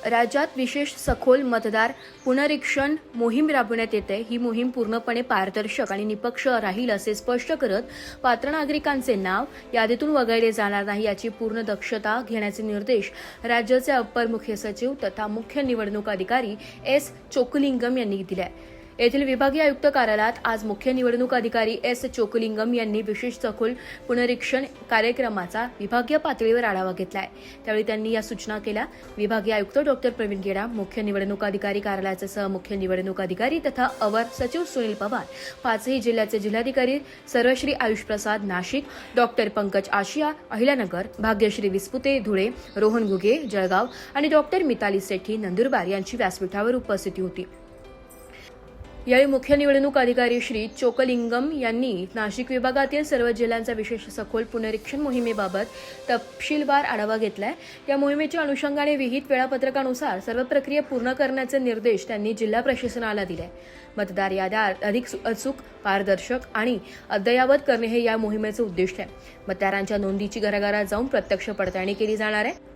राज्यात विशेष सखोल मतदार पुनरीक्षण मोहीम राबवण्यात येते। ही मोहीम पूर्णपणे पारदर्शक आणि निपक्ष राहील असे स्पष्ट करत पात्र नागरिकांचे नाव यादीतून वगळले जाणार नाही याची पूर्ण दक्षता घेण्याचे निर्देश राज्याचे अप्पर मुख्य सचिव तथा मुख्य निवडणूक अधिकारी एस चोकलिंगम यांनी दिले आहे। येथील विभागीय आयुक्त कार्यालयात आज मुख्य निवडणूक अधिकारी एस चोकलिंगम यांनी विशेष सखोल पुनरीक्षण कार्यक्रमाचा विभागीय पातळीवर आढावा घेतलाय। त्यावेळी त्यांनी या सूचना केल्या। विभागीय आयुक्त डॉक्टर प्रवीण गेडाम, मुख्य निवडणूक अधिकारी कार्यालयाचे सहमुख्य निवडणूक अधिकारी तथा अवर सचिव सुनील पवार, पाचही जिल्ह्याचे जिल्हाधिकारी सर्वश्री आयुष प्रसाद नाशिक, डॉक्टर पंकज आशिया अहिल्यानगर, भाग्यश्री विस्पुते धुळे, रोहन घुगे जळगाव आणि डॉक्टर मिताली सेठी नंदुरबार यांची व्यासपीठावर उपस्थिती होती। यावेळी मुख्य निवडणूक अधिकारी श्री चोकलिंगम यांनी नाशिक विभागातील सर्व जिल्ह्यांचा विशेष सखोल पुनरीक्षण मोहिमेबाबत तपशीलवार आढावा घेतलाय। या मोहिमेच्या अनुषंगाने विहित वेळापत्रकानुसार सर्व प्रक्रिया पूर्ण करण्याचे निर्देश त्यांनी जिल्हा प्रशासनाला दिले। मतदार याद्या अधिक अचूक, पारदर्शक आणि अद्ययावत करणे हे या मोहिमेचे उद्दिष्ट आहे। मतदारांच्या नोंदीची घराघरात जाऊन प्रत्यक्ष पडताळणी केली जाणार आहे।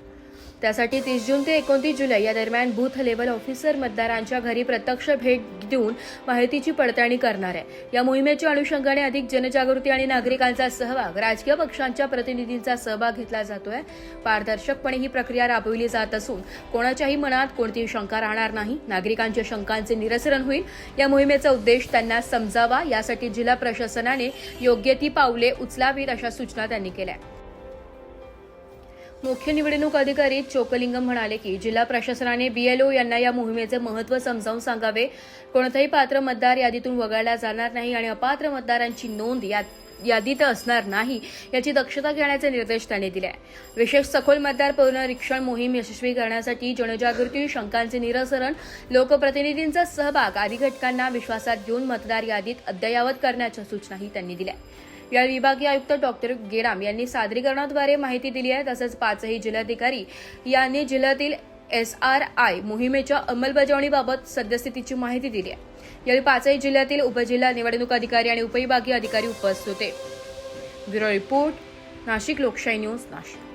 त्यासाठी 30 जून ते 29 जुलै या दरम्यान बूथ लेव्हल ऑफिसर मतदारांच्या घरी प्रत्यक्ष भेट देऊन माहितीची पडताळणी करणार आहे। या मोहिमेच्या अनुषंगाने अधिक जनजागृती आणि नागरिकांचा सहभाग, राजकीय पक्षांच्या प्रतिनिधींचा सहभाग घेतला जातोय। पारदर्शकपणे ही प्रक्रिया राबविली जात असून कोणाच्याही मनात कोणतीही शंका राहणार नाही। नागरिकांच्या शंकांचे निरसन होईल। या मोहिमेचा उद्देश त्यांना समजावा यासाठी जिल्हा प्रशासनाने योग्य ती पावले उचलावीत अशा सूचना त्यांनी केल्या। मुख्य निवडणूक अधिकारी चोकलिंगम म्हणाले की जिल्हा प्रशासनाने बीएलओ यांना या मोहिमेचे महत्त्व समजावून सांगावे। कोणताही पात्र मतदार यादीतून वगळला जाणार नाही आणि अपात्र मतदारांची नोंद यादीत असणार नाही याची दक्षता घेण्याचे निर्देश त्यांनी दिले। विशेष सखोल मतदार पुनरीक्षण मोहीम यशस्वी करण्यासाठी जनजागृती, शंकांचे निरसन, लोकप्रतिनिधींचा सहभाग आदी घटकांना विश्वासात घेऊन मतदार यादीत अद्ययावत करण्याच्या सूचनाही त्यांनी दिल्या। या विभागीय आयुक्त डॉक्टर गेडाम यांनी सादरीकरणाद्वारे माहिती दिली आहे। तसेच पाचही जिल्हाधिकारी यांनी जिल्ह्यातील SRI मोहिमेच्या अंमलबजावणीबाबत सद्यस्थितीची माहिती दिली आहे। यावेळी पाचही जिल्ह्यातील उपजिल्हा निवडणूक अधिकारी आणि उपविभागीय अधिकारी उपस्थित होते। ब्युरो रिपोर्ट, नाशिक लोकशाही न्यूज, नाशिक।